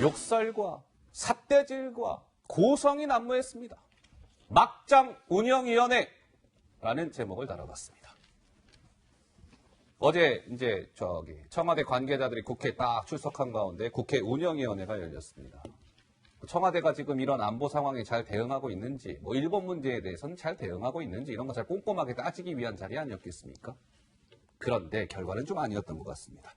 욕설과 삿대질과 고성이 난무했습니다. 막장 운영위원회라는 제목을 달아봤습니다. 어제 이제 청와대 관계자들이 국회에 딱 출석한 가운데 국회 운영위원회가 열렸습니다. 청와대가 지금 이런 안보 상황에 잘 대응하고 있는지, 뭐 일본 문제에 대해서는 잘 대응하고 있는지 이런 거 잘 꼼꼼하게 따지기 위한 자리 아니었겠습니까? 그런데 결과는 좀 아니었던 것 같습니다.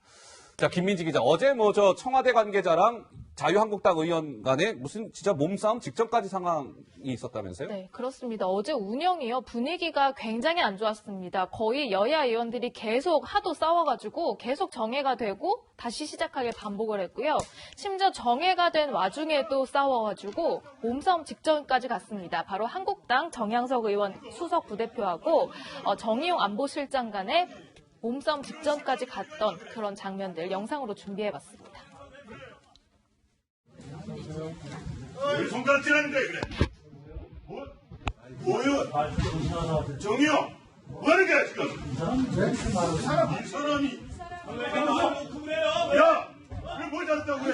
자, 김민지 기자, 어제 저 청와대 관계자랑 자유한국당 의원 간에 무슨 진짜 몸싸움 직전까지 상황이 있었다면서요? 네, 그렇습니다. 어제 운영이요. 분위기가 굉장히 안 좋았습니다. 거의 여야 의원들이 계속 하도 싸워가지고 계속 정해가 되고 다시 시작하게 반복을 했고요. 심지어 정해가 된 와중에도 싸워가지고 몸싸움 직전까지 갔습니다. 바로 한국당 정양석 의원 수석 부대표하고 정의용 안보실장 간에 몸싸움 직전까지 갔던 그런 장면들 영상으로 준비해봤습니다. 손가락질하는데 그래. 뭐요? 정이요. 뭐하는 거야 지금? 이 사람이. 야, 그래 뭘 잘했다고 그래?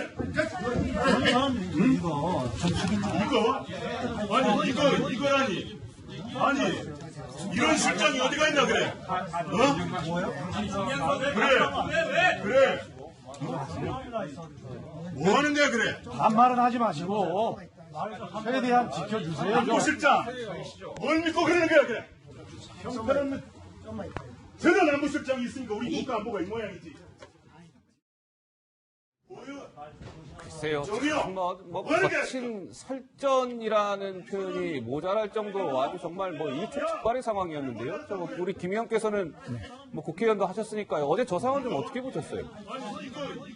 이거? 아니 이거라니. 아니. 이런 실장이 어디가 있나 그래? 그래. 뭐 하는 거야 그래? 반말은 하지 마시고 최대한 지켜주세요. 안보실장 뭘 믿고 그러는 거야 그래? 형편없는 저런 안보실장이 있으니까 우리 국가 안보가 이 모양이지. 글쎄요. 거친 설전이라는 표현이 모자랄 정도로 아주 정말 일촉즉발의 상황이었는데요. 우리 김 의원께서는 국회의원도 하셨으니까요. 어제 저 상황 좀 어떻게 보셨어요?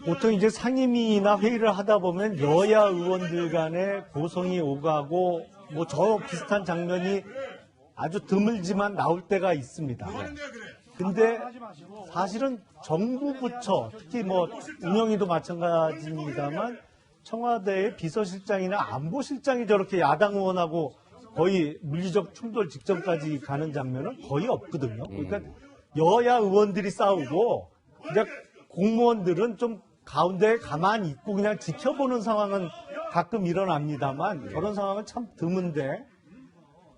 보통 이제 상임위나 회의를 하다 보면 여야 의원들 간에 고성이 오가고 저 비슷한 장면이 아주 드물지만 나올 때가 있습니다. 근데 사실은 정부 부처, 특히 운영위도 마찬가지입니다만 청와대의 비서실장이나 안보실장이 저렇게 야당 의원하고 거의 물리적 충돌 직전까지 가는 장면은 거의 없거든요. 그러니까 여야 의원들이 싸우고 이제 공무원들은 좀 가운데에 가만히 있고 그냥 지켜보는 상황은 가끔 일어납니다만 저런 상황은 참 드문데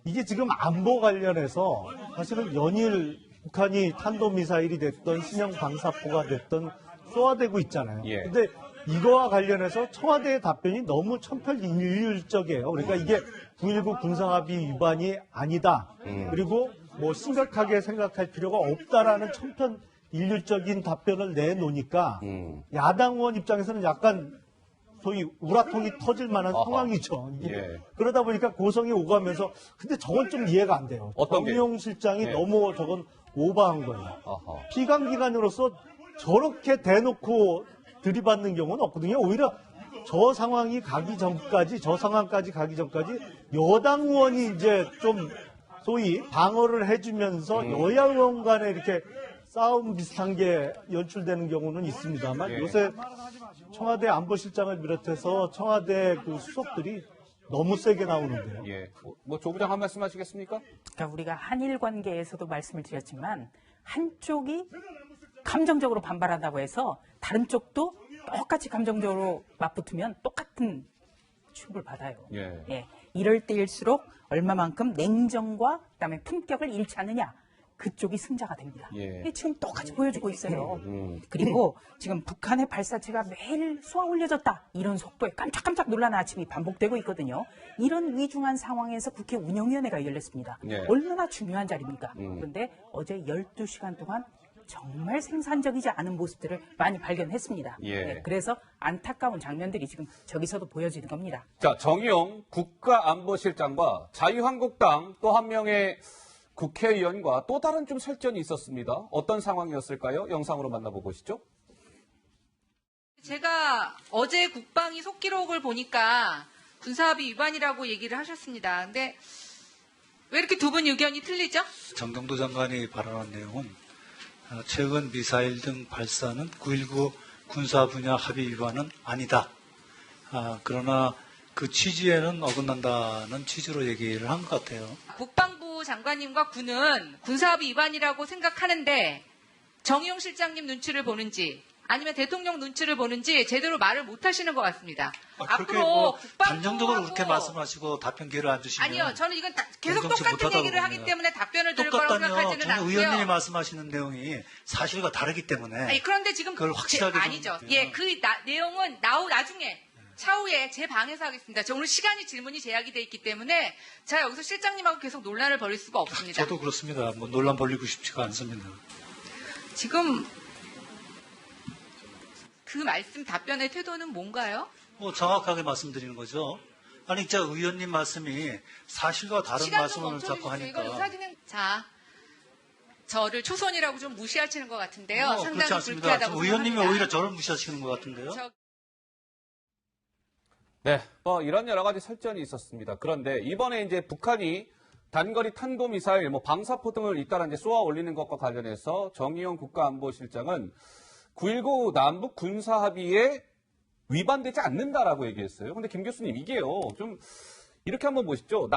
이게 지금 안보 관련해서 사실은 연일 북한이 탄도미사일이 됐던 신형 방사포가 됐던 쏘아대고 있잖아요. 근데 이거와 관련해서 청와대의 답변이 너무 천편일률적이에요. 그러니까 이게 9.19 군사합의 위반이 아니다. 그리고 심각하게 생각할 필요가 없다라는 천편일률적인 답변을 내놓으니까 야당 의원 입장에서는 약간 소위 우라통이 터질 만한 상황이죠. 그러다 보니까 고성이 오가면서 근데 저건 좀 이해가 안 돼요. 정의용 실장이 너무 저건 오버한 거예요. 피감기관으로서 저렇게 대놓고 들이받는 경우는 없거든요. 오히려 저 상황이 가기 전까지, 저 상황까지 가기 전까지 여당 의원이 이제 좀 소위 방어를 해주면서 여야 의원 간에 이렇게 싸움 비슷한 게 연출되는 경우는 있습니다만 요새 청와대 안보실장을 비롯해서 청와대 그 수석들이 너무 세게 나오는데요. 조 부장 한 말씀 하시겠습니까? 그러니까 우리가 한일 관계에서도 말씀을 드렸지만 한쪽이 감정적으로 반발한다고 해서 다른 쪽도 똑같이 감정적으로 맞붙으면 똑같은 취급을 받아요. 이럴 때일수록 얼마만큼 냉정과 그다음에 품격을 잃지 않느냐. 그쪽이 승자가 됩니다. 근데 지금 똑같이 보여주고 있어요. 그리고 지금 북한의 발사체가 매일 쏘아 올려졌다. 이런 속보에 깜짝깜짝 놀라는 아침이 반복되고 있거든요. 이런 위중한 상황에서 국회 운영위원회가 열렸습니다. 얼마나 중요한 자리입니까? 그런데 어제 12시간 동안 정말 생산적이지 않은 모습들을 많이 발견했습니다. 그래서 안타까운 장면들이 지금 저기서도 보여지는 겁니다. 자, 정의용 국가안보실장과 자유한국당 또 한 명의 국회의원과 또 다른 좀 설전이 있었습니다. 어떤 상황이었을까요? 영상으로 만나보고 보시죠. 제가 어제 국방위 속기록을 보니까 군사합의 위반이라고 얘기를 하셨습니다. 근데 왜 이렇게 두 분 의견이 틀리죠? 정경도 장관이 발언한 내용은 최근 미사일 등 발사는 9.19 군사 분야 합의 위반은 아니다. 그러나 그 취지에는 어긋난다는 취지로 얘기를 한 것 같아요. 국방부 장관님과 군은 군사합의 위반이라고 생각하는데 정의용 실장님 눈치를 보는지 아니면 대통령 눈치를 보는지 제대로 말을 못 하시는 것 같습니다. 그렇게 앞으로 뭐 국방부하고 감정적으로 그렇게 말씀하시고 답변 기회를 안 주시면 아니요, 저는 이건 계속 정치 똑같은 못하다고 얘기를 하기 봅니다. 때문에 답변을 드릴 거라고 똑같다뇨. 생각하지는 저는 의원님이 않고요. 말씀하시는 내용이 사실과 다르기 때문에 아니, 그런데 지금 그걸 확실하게 좀- 아니죠. 예, 그 내용은 나중에 차후에 제 방에서 하겠습니다. 저 오늘 시간이 질문이 제약이 돼 있기 때문에 제가 여기서 실장님하고 계속 논란을 벌일 수가 없습니다. 저도 그렇습니다. 뭐 논란 벌리고 싶지가 않습니다. 지금 그 말씀 답변의 태도는 뭔가요? 뭐 정확하게 말씀드리는 거죠. 아니, 진짜 의원님 말씀이 사실과 다른 시간 좀 말씀을 멈춰주십시오. 자꾸 하니까. 이거 의사진행 자, 저를 초선이라고 좀 무시하시는 것 같은데요. 그렇지 상당히 않습니다. 불쾌하다고 지금 의원님이 생각합니다. 오히려 저를 무시하시는 것 같은데요. 네, 이런 여러 가지 설전이 있었습니다. 그런데 이번에 이제 북한이 단거리 탄도미사일, 방사포 등을 잇따라 이제 쏘아 올리는 것과 관련해서 정의용 국가안보실장은 9.19 남북 군사합의에 위반되지 않는다라고 얘기했어요. 근데 김 교수님, 이게요, 좀 이렇게 한번 보시죠.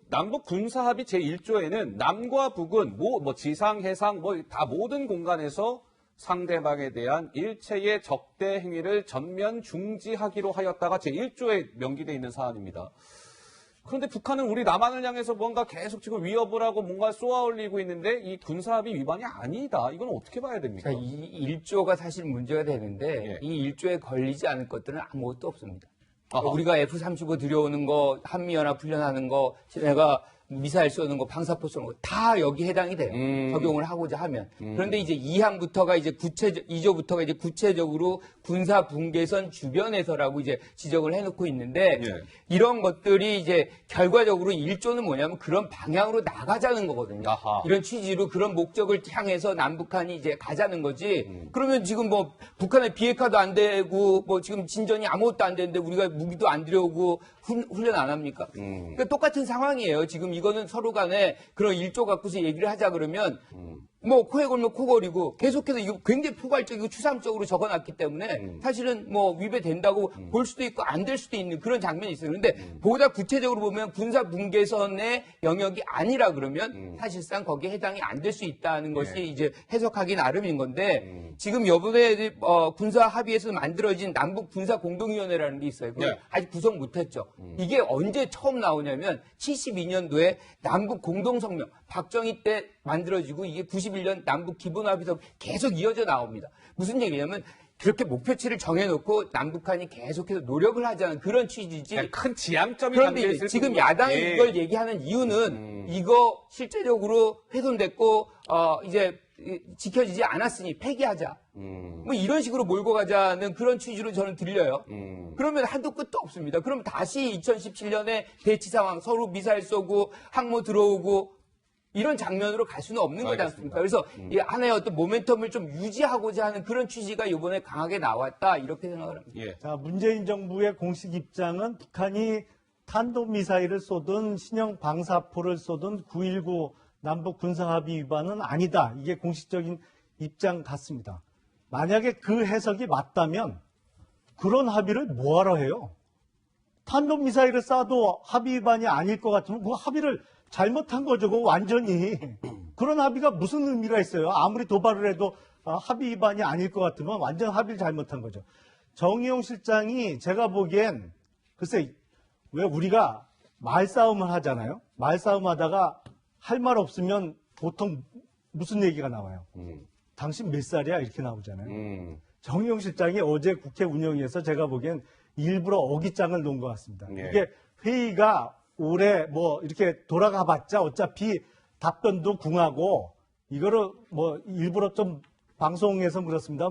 남북 군사합의 제1조에는 남과 북은 지상, 해상, 다 모든 공간에서 상대방에 대한 일체의 적대 행위를 전면 중지하기로 하였다가 제1조에 명기되어 있는 사안입니다. 그런데 북한은 우리 남한을 향해서 뭔가 계속 지금 위협을 하고 뭔가 쏘아올리고 있는데 이 군사합의 위반이 아니다. 이건 어떻게 봐야 됩니까? 자, 이 1조가 사실 문제가 되는데 예. 이 1조에 걸리지 않을 것들은 아무것도 없습니다. 아하. 우리가 F-35 들여오는 거, 한미연합 훈련하는 거, 내가 미사일 쏘는 거, 방사포 쏘는 거 다 여기 해당이 돼요. 적용을 하고자 하면. 그런데 이제 2항부터가 이제 2조부터가 이제 구체적으로 군사 분계선 주변에서라고 이제 지적을 해놓고 있는데 예. 이런 것들이 이제 결과적으로 1조는 뭐냐면 그런 방향으로 나가자는 거거든요. 아하. 이런 취지로 그런 목적을 향해서 남북한이 이제 가자는 거지. 그러면 지금 북한의 비핵화도 안 되고 지금 진전이 아무것도 안 되는데 우리가 무기도 안 들여오고 훈련 안 합니까? 그러니까 똑같은 상황이에요. 지금 이거는 서로 간에 그런 1조 갖고서 얘기를 하자 그러면 코에 걸면 코걸이고 계속해서 이거 굉장히 포괄적이고 추상적으로 적어놨기 때문에 사실은 위배된다고 볼 수도 있고 안 될 수도 있는 그런 장면이 있어요. 그런데 보다 구체적으로 보면 군사 분계선의 영역이 아니라 그러면 사실상 거기에 해당이 안 될 수 있다는 것이 이제 해석하기 나름인 건데 지금 이번에 군사 합의에서 만들어진 남북 군사 공동위원회라는 게 있어요. 그걸 네. 아직 구성 못했죠. 이게 언제 처음 나오냐면 72년도에 남북 공동성명 박정희 때 만들어지고 이게 91년 남북 기본합의서 계속 이어져 나옵니다. 무슨 얘기냐면 그렇게 목표치를 정해놓고 남북한이 계속해서 노력을 하자는 그런 취지지. 그냥 큰 지향점이 그런데 담겨 이제 있을 지금 뿐이죠. 야당이 예. 이걸 얘기하는 이유는 이거 실제적으로 훼손됐고 이제 지켜지지 않았으니 폐기하자. 이런 식으로 몰고 가자는 그런 취지로 저는 들려요. 그러면 한도 끝도 없습니다. 그럼 다시 2017년에 대치 상황 서로 미사일 쏘고 항모 들어오고 이런 장면으로 갈 수는 없는 거지 않습니까? 그래서 이 하나의 어떤 모멘텀을 좀 유지하고자 하는 그런 취지가 이번에 강하게 나왔다 이렇게 생각을 합니다. 예. 자, 문재인 정부의 공식 입장은 북한이 탄도미사일을 쏘든 신형 방사포를 쏘든 9.19 남북 군사합의 위반은 아니다. 이게 공식적인 입장 같습니다. 만약에 그 해석이 맞다면 그런 합의를 뭐하러 해요? 탄도미사일을 쏴도 합의 위반이 아닐 것 같으면 그 합의를 잘못한 거죠. 그거 완전히. 그런 합의가 무슨 의미가 있어요? 아무리 도발을 해도 합의 위반이 아닐 것 같으면 완전 합의를 잘못한 거죠. 정의용 실장이 제가 보기엔 글쎄 왜 우리가 말싸움을 하잖아요. 말싸움 하다가 할 말 없으면 보통 무슨 얘기가 나와요? 당신 몇 살이야? 이렇게 나오잖아요. 정의용 실장이 어제 국회 운영위에서 제가 보기엔 일부러 어깃장을 놓은 것 같습니다. 예. 이게 회의가 올해 이렇게 돌아가 봤자 어차피 답변도 궁하고 이거를 일부러 좀 방송에서 그렇습니다.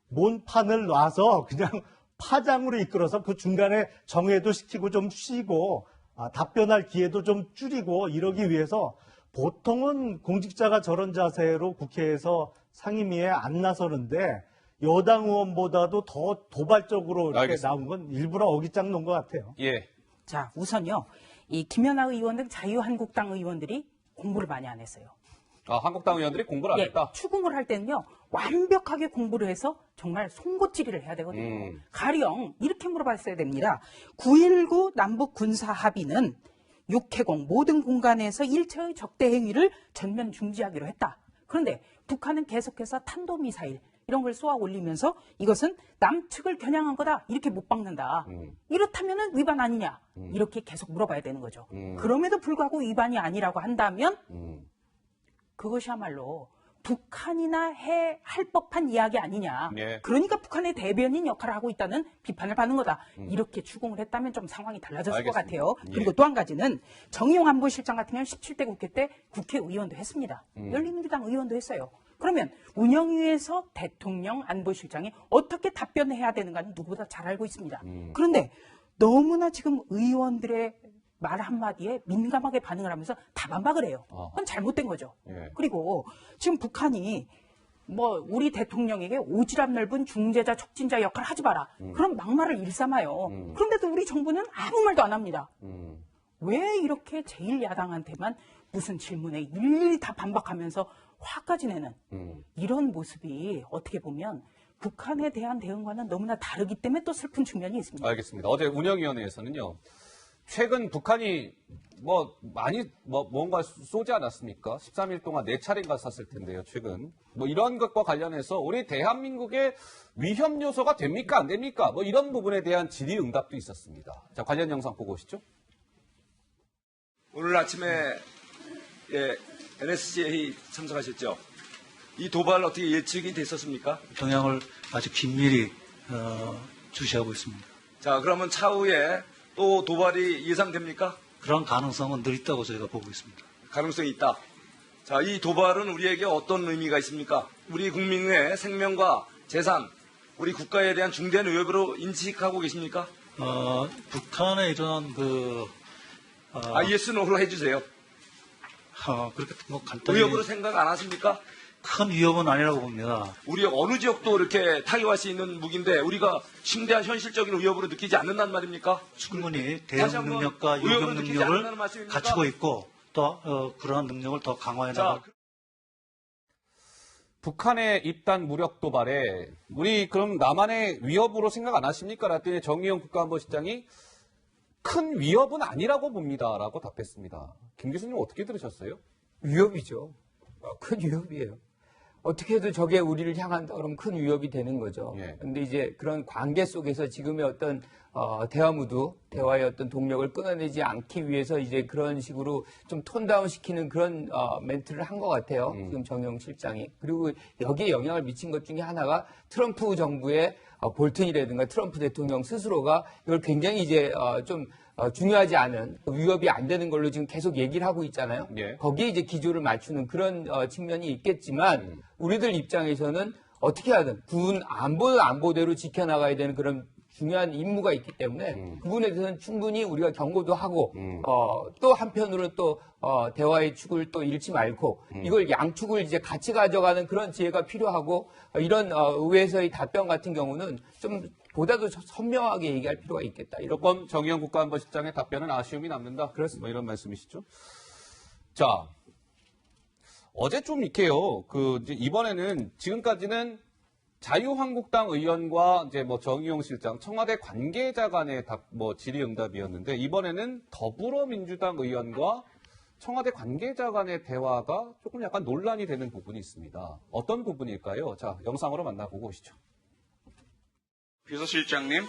몬판을 놔서 그냥 파장으로 이끌어서 그 중간에 정회도 시키고 좀 쉬고 답변할 기회도 좀 줄이고 이러기 위해서 보통은 공직자가 저런 자세로 국회에서 상임위에 안 나서는데 여당 의원보다도 더 도발적으로 이렇게 알겠습니다. 나온 건 일부러 어깃장 놓은 것 같아요. 예. 자, 우선요. 이 김연아 의원 등 자유한국당 의원들이 공부를 많이 안 했어요. 한국당 의원들이 공부를 안 했다. 추궁을 할 때는요. 완벽하게 공부를 해서 정말 송곳질을 해야 되거든요. 가령 이렇게 물어봤어야 됩니다. 9.19 남북 군사 합의는 육해공 모든 공간에서 일체의 적대 행위를 전면 중지하기로 했다. 그런데 북한은 계속해서 탄도미사일 이런 걸 쏘아 올리면서 이것은 남측을 겨냥한 거다. 이렇게 못 박는다. 이렇다면은 위반 아니냐? 이렇게 계속 물어봐야 되는 거죠. 그럼에도 불구하고 위반이 아니라고 한다면 그것이야말로 북한이나 할 법한 이야기 아니냐. 예. 그러니까 북한의 대변인 역할을 하고 있다는 비판을 받는 거다. 이렇게 추궁을 했다면 좀 상황이 달라졌을 알겠습니다. 것 같아요. 예. 그리고 또 한 가지는 정의용 안보실장 같은 경우는 17대 국회 때 국회의원도 했습니다. 열린우리당 의원도 했어요. 그러면 운영위에서 대통령 안보실장이 어떻게 답변해야 되는가는 누구보다 잘 알고 있습니다. 그런데 너무나 지금 의원들의 말 한마디에 민감하게 반응을 하면서 다 반박을 해요. 그건 잘못된 거죠. 예. 그리고 지금 북한이 우리 대통령에게 오지랖 넓은 중재자, 촉진자 역할을 하지 마라. 그런 막말을 일삼아요. 그런데도 우리 정부는 아무 말도 안 합니다. 왜 이렇게 제1야당한테만 무슨 질문에 일일이 다 반박하면서 화까지 내는 이런 모습이 어떻게 보면 북한에 대한 대응과는 너무나 다르기 때문에 또 슬픈 측면이 있습니다. 알겠습니다. 어제 운영위원회에서는요. 최근 북한이 많이 뭔가 쏘지 않았습니까? 13일 동안 4차례인가 쐈을 텐데요, 최근. 이런 것과 관련해서 우리 대한민국의 위험 요소가 됩니까? 안 됩니까? 이런 부분에 대한 질의응답도 있었습니다. 자, 관련 영상 보고 오시죠. 오늘 아침에 NSC 회의 참석하셨죠? 이 도발 어떻게 예측이 됐었습니까? 동향을 아주 긴밀히 주시하고 있습니다. 자, 그러면 차후에 또 도발이 예상됩니까? 그런 가능성은 늘 있다고 저희가 보고 있습니다. 가능성이 있다. 자, 이 도발은 우리에게 어떤 의미가 있습니까? 우리 국민의 생명과 재산, 우리 국가에 대한 중대한 위협으로 인식하고 계십니까? 북한의 이런 yes, no로 해주세요. 그렇게 간단히 위협으로 생각 안 하십니까? 큰 위협은 아니라고 봅니다. 우리 어느 지역도 이렇게 타격할 수 있는 무기인데 우리가 심대한 현실적인 위협으로 느끼지 않는단 말입니까? 충분히 대응 다시 한번 능력과 위협을 요격 느끼지 않는다는 능력을 말씀입니까? 갖추고 있고 또 그러한 능력을 더 강화해 자, 나가고 북한의 입단 무력 도발에 우리 그럼 남한의 위협으로 생각 안 하십니까? 라더니 정의용 국가안보실장이 큰 위협은 아니라고 봅니다라고 답했습니다. 김 교수님 어떻게 들으셨어요? 위협이죠. 큰 위협이에요. 어떻게 해도 저게 우리를 향한다 그러면 큰 위협이 되는 거죠. 예. 근데 이제 그런 관계 속에서 지금의 어떤 대화의 어떤 동력을 끊어내지 않기 위해서 이제 그런 식으로 좀 톤다운 시키는 그런 멘트를 한 것 같아요. 지금 정의용 실장이. 그리고 여기에 영향을 미친 것 중에 하나가 트럼프 정부의 볼튼이라든가 트럼프 대통령 스스로가 이걸 굉장히 이제 좀 중요하지 않은 위협이 안 되는 걸로 지금 계속 얘기를 하고 있잖아요. 예. 거기에 이제 기조를 맞추는 그런 측면이 있겠지만 우리들 입장에서는 어떻게 하든 군 안보대로 지켜나가야 되는 그런 중요한 임무가 있기 때문에 그 부분에 대해서는 충분히 우리가 경고도 하고 또 한편으로는 또 대화의 축을 또 잃지 말고 이걸 양축을 이제 같이 가져가는 그런 지혜가 필요하고 이런 의회에서의 답변 같은 경우는 좀 보다도 선명하게 얘기할 필요가 있겠다. 이번 정의용 국가안보실장의 답변은 아쉬움이 남는다. 그렇습니다. 이런 말씀이시죠. 자, 어제 좀 이렇게요. 이제 이번에는 지금까지는 자유한국당 의원과 이제 정의용 실장, 청와대 관계자 간의 질의응답이었는데 이번에는 더불어민주당 의원과 청와대 관계자 간의 대화가 조금 약간 논란이 되는 부분이 있습니다. 어떤 부분일까요? 자, 영상으로 만나보고 오시죠. 비서실장님,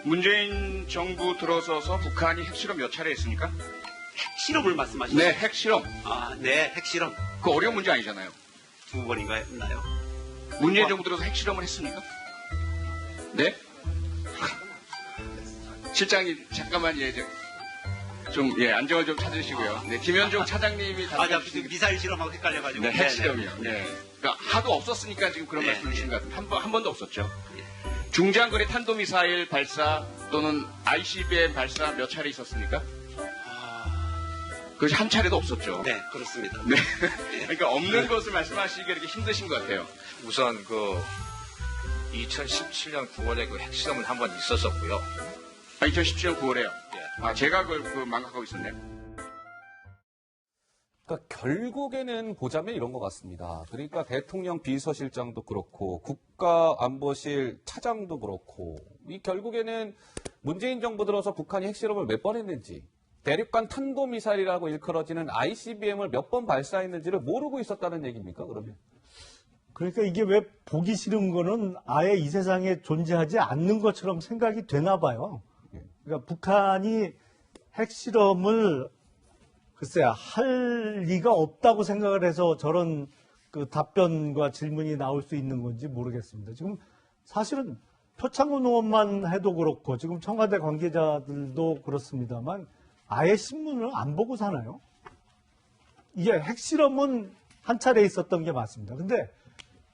문재인 정부 들어서서 북한이 핵실험 몇 차례 했습니까? 핵실험을 말씀하시죠? 네, 핵실험. 네, 핵실험. 그 어려운 문제 아니잖아요. 2번인가 했나요? 문재인 정부 들어서 핵실험을 했습니까? 네? 실장님, 잠깐만, 안정을 좀 찾으시고요. 네, 김현종 차장님이 미사일 실험하고 헷갈려가지고. 네, 핵실험이요. 네. 그러니까 하도 없었으니까 지금 그런 말씀 주신 것 같아요. 한 번도 없었죠. 중장거리 탄도미사일 발사 또는 ICBM 발사 몇 차례 있었습니까? 그것이 한 차례도 없었죠. 네, 그렇습니다. 네. 그러니까 없는 것을 말씀하시기가 이렇게 힘드신 것 같아요. 우선 2017년 9월에 그 핵실험은 한 번 있었었고요. 2017년 9월에요? 예. 제가 그걸 망각하고 있었네요. 그러니까 결국에는 보자면 이런 것 같습니다. 그러니까 대통령 비서실장도 그렇고 국가안보실 차장도 그렇고 이 결국에는 문재인 정부 들어서 북한이 핵실험을 몇 번 했는지 대륙간 탄도미사일이라고 일컬어지는 ICBM을 몇 번 발사했는지를 모르고 있었다는 얘기입니까, 그러면? 그러니까 이게 왜 보기 싫은 거는 아예 이 세상에 존재하지 않는 것처럼 생각이 되나 봐요. 그러니까 북한이 핵실험을 글쎄 할 리가 없다고 생각을 해서 저런 그 답변과 질문이 나올 수 있는 건지 모르겠습니다. 지금 사실은 표창원 의원만 해도 그렇고 지금 청와대 관계자들도 그렇습니다만 아예 신문을 안 보고 사나요? 이게 핵실험은 한 차례 있었던 게 맞습니다. 근데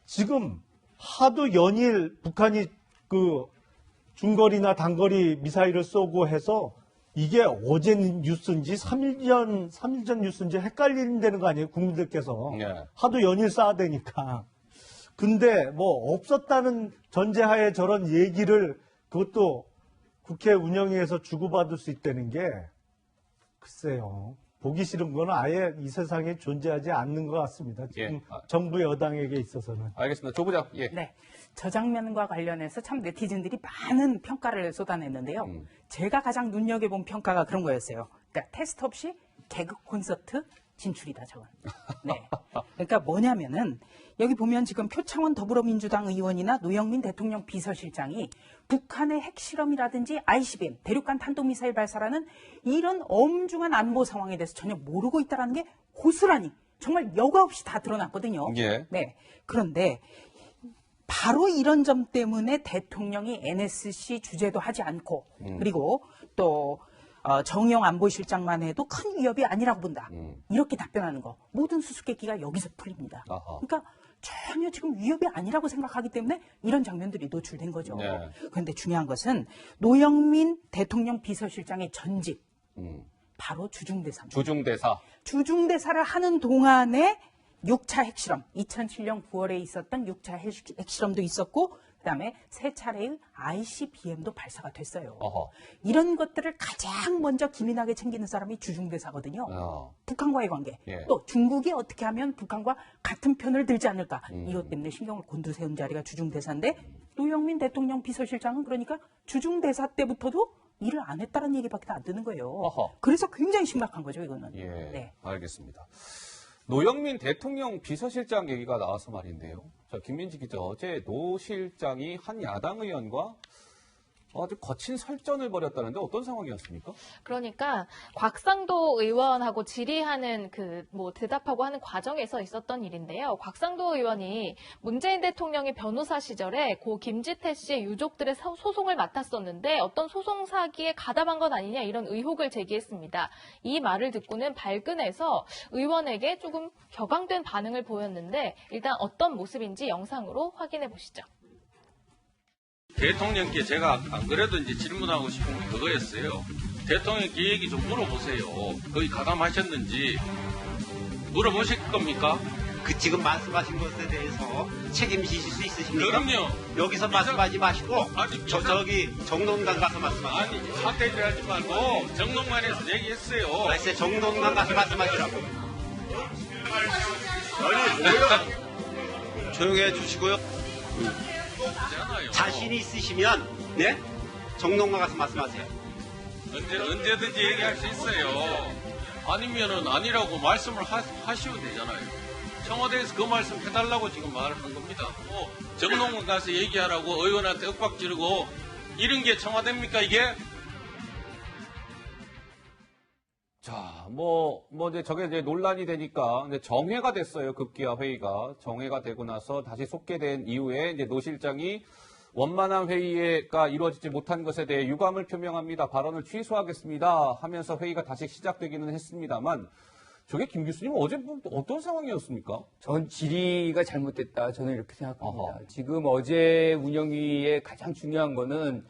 지금 하도 연일 북한이 그 중거리나 단거리 미사일을 쏘고 해서 이게 어제 뉴스인지 3일 전 뉴스인지 헷갈린다는 거 아니에요? 국민들께서. 네. 하도 연일 쏴대니까. 근데 뭐 없었다는 전제하에 저런 얘기를 그것도 국회 운영위에서 주고받을 수 있다는 게 글쎄요. 보기 싫은 건 아예 이 세상에 존재하지 않는 것 같습니다. 지금 예. 정부 여당에게 있어서는. 알겠습니다. 조 부장. 예. 네. 저 장면과 관련해서 참 네티즌들이 많은 평가를 쏟아냈는데요. 제가 가장 눈여겨본 평가가 그런 거였어요. 그러니까 테스트 없이 개그 콘서트 진출이다, 저건. 네. 그러니까 뭐냐면은 여기 보면 지금 표창원 더불어민주당 의원이나 노영민 대통령 비서실장이 북한의 핵실험이라든지 ICBM, 대륙간 탄도미사일 발사라는 이런 엄중한 안보 상황에 대해서 전혀 모르고 있다는 게 고스란히 정말 여과 없이 다 드러났거든요. 예. 네. 그런데 바로 이런 점 때문에 대통령이 NSC 주재도 하지 않고 그리고 또 정의용 안보실장만 해도 큰 위협이 아니라고 본다. 이렇게 답변하는 거. 모든 수수께끼가 여기서 풀립니다. 아하. 그러니까 전혀 지금 위협이 아니라고 생각하기 때문에 이런 장면들이 노출된 거죠. 네. 그런데 중요한 것은 노영민 대통령 비서실장의 전직 바로 주중대사입니다. 주중대사. 주중대사를 하는 동안에 6차 핵실험, 2007년 9월에 있었던 6차 핵실험도 있었고 그다음에 세 차례의 ICBM도 발사가 됐어요. 어허. 이런 것들을 가장 먼저 기민하게 챙기는 사람이 주중대사거든요. 북한과의 관계. 예. 또 중국이 어떻게 하면 북한과 같은 편을 들지 않을까. 이것 때문에 신경을 곤두세운 자리가 주중대사인데 노영민 대통령 비서실장은 그러니까 주중대사 때부터도 일을 안 했다는 얘기밖에 안 드는 거예요. 어허. 그래서 굉장히 심각한 거죠, 이거는. 예. 네. 알겠습니다. 노영민 대통령 비서실장 얘기가 나와서 말인데요. 자, 김민지 기자, 어제 노 실장이 한 야당 의원과 아주 거친 설전을 벌였다는데 어떤 상황이었습니까? 그러니까 곽상도 의원하고 질의하는 대답하고 하는 과정에서 있었던 일인데요. 곽상도 의원이 문재인 대통령의 변호사 시절에 고 김지태 씨의 유족들의 소송을 맡았었는데 어떤 소송 사기에 가담한 것 아니냐 이런 의혹을 제기했습니다. 이 말을 듣고는 발끈해서 의원에게 조금 격앙된 반응을 보였는데 일단 어떤 모습인지 영상으로 확인해 보시죠. 대통령께 제가 안 그래도 이제 질문하고 싶은 게 그거였어요. 대통령께 얘기 좀 물어보세요. 거기 가담하셨는지 물어보실 겁니까? 그 지금 말씀하신 것에 대해서 책임지실 수 있으십니까? 그럼요. 여기서 말씀하지 마시고 저기 정동강 가서 말씀하세요. 아니 삿대질 하지 말고 정동만에서 얘기했어요. 글쎄 정동강 가서 말씀하시라고. 아니 뭐야? 조용히 해주시고요. 자신이 있으시면 네? 정동강 가서 말씀하세요. 언제든지 얘기할 수 있어요. 아니면은 아니라고 말씀을 하시면 되잖아요. 청와대에서 그 말씀 해달라고 지금 말을 한 겁니다. 정동원 가서 얘기하라고 의원한테 윽박 지르고 이런 게 청와대입니까 이게? 자, 이제 저게 이제 논란이 되니까 이제 정회가 됐어요. 급기야 회의가. 정회가 되고 나서 다시 속개된 이후에 이제 노 실장이 원만한 회의가 이루어지지 못한 것에 대해 유감을 표명합니다. 발언을 취소하겠습니다. 하면서 회의가 다시 시작되기는 했습니다만 저게 김 교수님 어제 어떤 상황이었습니까? 전 질의가 잘못됐다. 저는 이렇게 생각합니다. 지금 어제 운영위의 가장 중요한 거는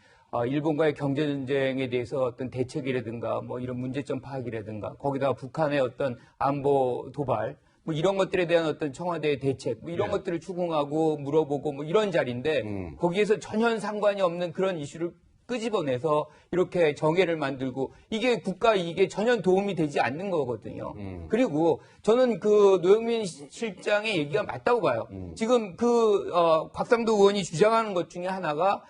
일본과의 경제전쟁에 대해서 어떤 대책이라든가 뭐 이런 문제점 파악이라든가 거기다가 북한의 어떤 안보 도발 뭐 이런 것들에 대한 어떤 청와대의 대책 뭐 이런 것들을 추궁하고 물어보고 뭐 이런 자리인데 거기에서 전혀 상관이 없는 그런 이슈를 끄집어내서 이렇게 정회를 만들고 이게 국가 이익에 전혀 도움이 되지 않는 거거든요. 그리고 저는 그 노영민 실장의 얘기가 맞다고 봐요. 지금 곽상도 의원이 주장하는 것 중에 하나가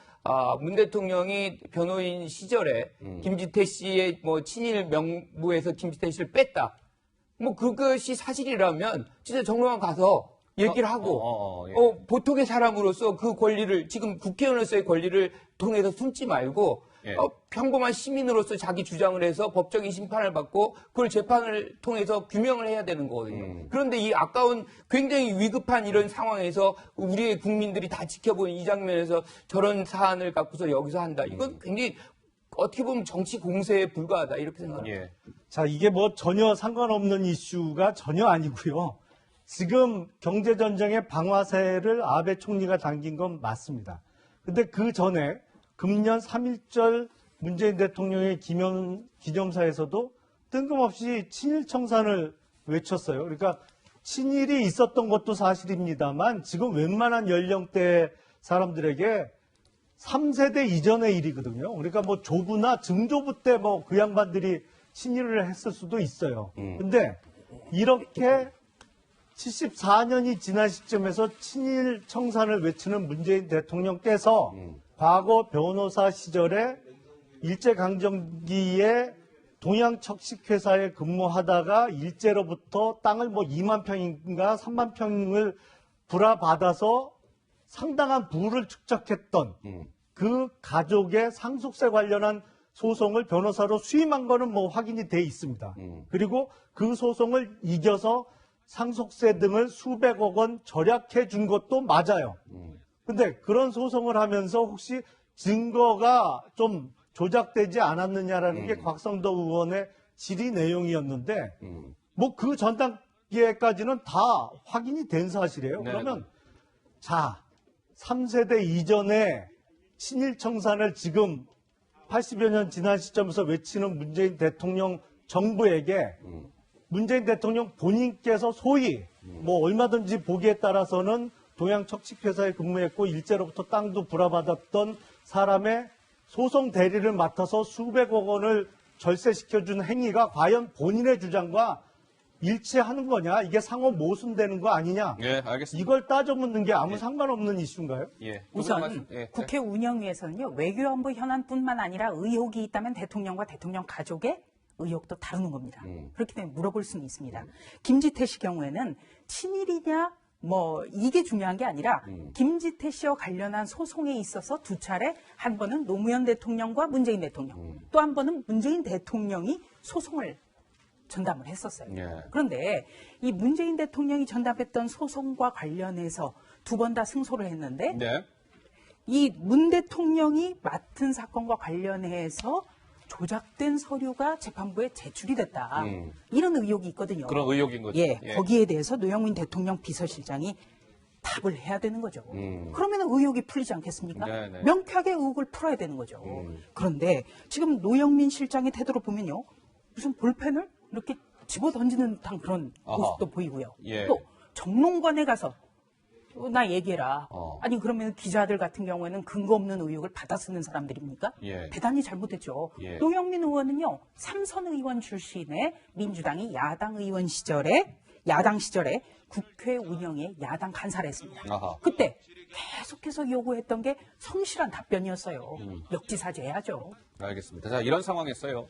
문 대통령이 변호인 시절에 김지태 씨의 뭐 친일 명부에서 김지태 씨를 뺐다. 뭐 그것이 사실이라면 진짜 정로원 가서 얘기를 하고 예. 보통의 사람으로서 그 권리를 지금 국회의원으로서의 권리를 통해서 숨지 말고 예. 평범한 시민으로서 자기 주장을 해서 법적인 심판을 받고 그걸 재판을 통해서 규명을 해야 되는 거거든요. 그런데 이 아까운 굉장히 위급한 이런 상황에서 우리의 국민들이 다 지켜보는 이 장면에서 저런 사안을 갖고서 여기서 한다. 이건 굉장히 어떻게 보면 정치 공세에 불과하다 이렇게 생각합니다. 예. 자, 이게 뭐 전혀 상관없는 이슈가 전혀 아니고요. 지금 경제전쟁의 방아쇠를 아베 총리가 당긴 건 맞습니다. 근데 그 전에 금년 3.1절 문재인 대통령의 기념사에서도 뜬금없이 친일 청산을 외쳤어요. 그러니까 친일이 있었던 것도 사실입니다만 지금 웬만한 연령대 사람들에게 3세대 이전의 일이거든요. 그러니까 뭐 조부나 증조부 때 뭐 그 양반들이 친일을 했을 수도 있어요. 근데 이렇게 74년이 지난 시점에서 친일 청산을 외치는 문재인 대통령께서 과거 변호사 시절에 일제강점기에 동양척식회사에 근무하다가 일제로부터 땅을 뭐 2만 평인가 3만 평을 불화받아서 상당한 부를 축적했던 그 가족의 상속세 관련한 소송을 변호사로 수임한 거는 뭐 확인이 돼 있습니다. 그리고 그 소송을 이겨서 상속세 등을 수백억 원 절약해 준 것도 맞아요. 근데 그런 소송을 하면서 혹시 증거가 좀 조작되지 않았느냐라는 게 곽성도 의원의 질의 내용이었는데 뭐 그 전 단계까지는 다 확인이 된 사실이에요. 네. 그러면 자, 3세대 이전에 친일 청산을 지금 80여 년 지난 시점에서 외치는 문재인 대통령 정부에게 문재인 대통령 본인께서 소위 뭐 얼마든지 보기에 따라서는 동양척식회사에 근무했고 일제로부터 땅도 불화받았던 사람의 소송 대리를 맡아서 수백억 원을 절세시켜준 행위가 과연 본인의 주장과 일치하는 거냐? 이게 상호 모순되는 거 아니냐? 예, 알겠습니다. 이걸 따져 묻는 게 아무 상관없는 이슈인가요? 예. 우선 예. 국회 운영위에서는요, 외교안보 현안뿐만 아니라 의혹이 있다면 대통령과 대통령 가족의 의혹도 다루는 겁니다. 그렇기 때문에 물어볼 수는 있습니다. 김지태 씨 경우에는 친일이냐 뭐 이게 중요한 게 아니라 김지태 씨와 관련한 소송에 있어서 두 차례, 한 번은 노무현 대통령과 문재인 대통령, 또 한 번은 문재인 대통령이 소송을 전담을 했었어요. 예. 그런데 이 문재인 대통령이 전담했던 소송과 관련해서 두 번 다 승소를 했는데 네. 이 문 대통령이 맡은 사건과 관련해서 조작된 서류가 재판부에 제출이 됐다. 이런 의혹이 있거든요. 그런 의혹인 거죠. 예, 예. 거기에 대해서 노영민 대통령 비서실장이 답을 해야 되는 거죠. 그러면 의혹이 풀리지 않겠습니까? 네네. 명쾌하게 의혹을 풀어야 되는 거죠. 그런데 지금 노영민 실장의 태도를 보면요. 무슨 볼펜을 이렇게 집어 던지는 듯한 그런 아하. 모습도 보이고요. 예. 또 정론관에 가서 나 얘기해라. 어. 아니 그러면 기자들 같은 경우에는 근거 없는 의혹을 받아 쓰는 사람들입니까? 예. 대단히 잘못했죠. 예. 노영민 의원은요. 삼선 의원 출신의 민주당이 야당 시절에 국회 운영에 야당 간사를 했습니다. 아하. 그때 계속해서 요구했던 게 성실한 답변이었어요. 역지사지해야죠. 알겠습니다. 자, 이런 상황에서요.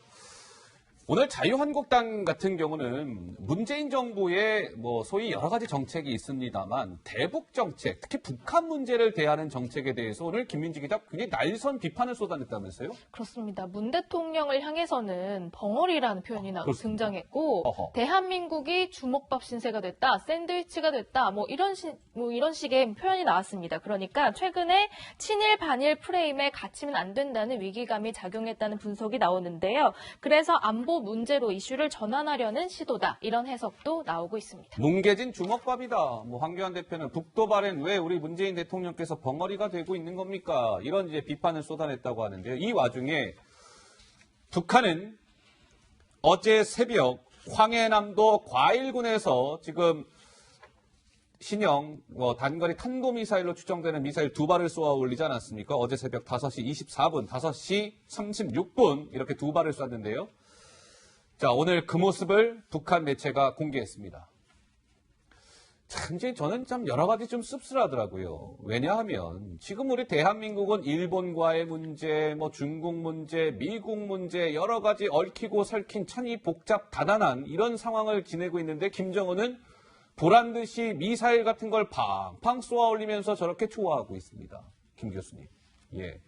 오늘 자유한국당 같은 경우는 문재인 정부의 뭐 소위 여러 가지 정책이 있습니다만 대북 정책, 특히 북한 문제를 대하는 정책에 대해서 오늘 김민지 기자 굉장히 날선 비판을 쏟아냈다면서요? 그렇습니다. 문 대통령을 향해서는 벙어리라는 표현이 그렇습니다. 등장했고 어허. 대한민국이 주먹밥 신세가 됐다, 샌드위치가 됐다, 뭐 이런 식의 표현이 나왔습니다. 그러니까 최근에 친일 반일 프레임에 갇히면 안 된다는 위기감이 작용했다는 분석이 나오는데요. 그래서 안보 문제로 이슈를 전환하려는 시도다, 이런 해석도 나오고 있습니다. 뭉개진 주먹밥이다. 뭐 황교안 대표는 북도발엔 왜 우리 문재인 대통령께서 벙어리가 되고 있는 겁니까? 이런 이제 비판을 쏟아냈다고 하는데요. 이 와중에 북한은 어제 새벽 황해남도 과일군에서 지금 신형 단거리 탄도미사일로 추정되는 미사일 2발을 쏘아 올리지 않았습니까? 어제 새벽 5시 24분, 5시 36분 이렇게 2발을 쐈는데요. 자, 오늘 그 모습을 북한 매체가 공개했습니다. 참, 이제 저는 참 여러 가지 좀 씁쓸하더라고요. 왜냐하면 지금 우리 대한민국은 일본과의 문제, 뭐 중국 문제, 미국 문제 여러 가지 얽히고 설킨 천이 복잡 다단한 이런 상황을 지내고 있는데 김정은은 보란 듯이 미사일 같은 걸 팡팡 쏘아 올리면서 저렇게 좋아하고 있습니다. 김 교수님. 예.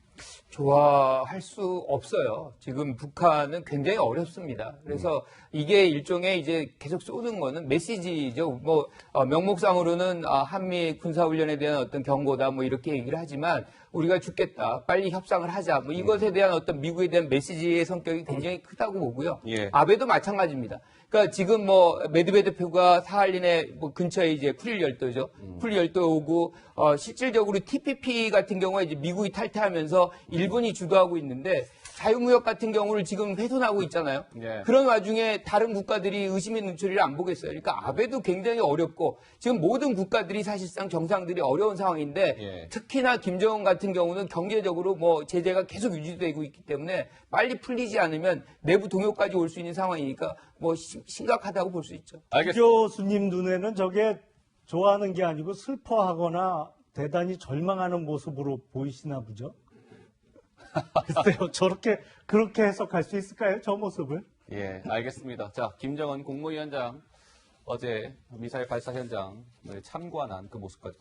좋아할 수 없어요. 지금 북한은 굉장히 어렵습니다. 그래서 이게 일종의 이제 계속 쏘는 거는 메시지죠. 뭐 명목상으로는 한미 군사훈련에 대한 어떤 경고다 뭐 이렇게 얘기를 하지만 우리가 죽겠다. 빨리 협상을 하자. 뭐 이것에 대한 어떤 미국에 대한 메시지의 성격이 굉장히 크다고 보고요. 예. 아베도 마찬가지입니다. 그러니까 지금 뭐 메드베데프가 사할린의 뭐 근처에 이제 쿠릴 열도죠. 쿠릴 열도 오고 실질적으로 TPP 같은 경우에 이제 미국이 탈퇴하면서 일본이 주도하고 있는데 자유무역 같은 경우를 지금 훼손하고 있잖아요. 예. 그런 와중에 다른 국가들이 의심의 눈초리를 안 보겠어요. 그러니까 아베도 굉장히 어렵고 지금 모든 국가들이 사실상 정상들이 어려운 상황인데 예. 특히나 김정은 같은 경우는 경제적으로 뭐 제재가 계속 유지되고 있기 때문에 빨리 풀리지 않으면 내부 동요까지 올 수 있는 상황이니까 뭐 심각하다고 볼 수 있죠. 교수님 눈에는 저게 좋아하는 게 아니고 슬퍼하거나 대단히 절망하는 모습으로 보이시나 보죠? 글쎄요, 그렇게 해석할 수 있을까요? 저 모습을? 예, 알겠습니다. 자, 김정은 국무위원장 어제 미사일 발사 현장을 참관한 그 모습까지 봤습니다.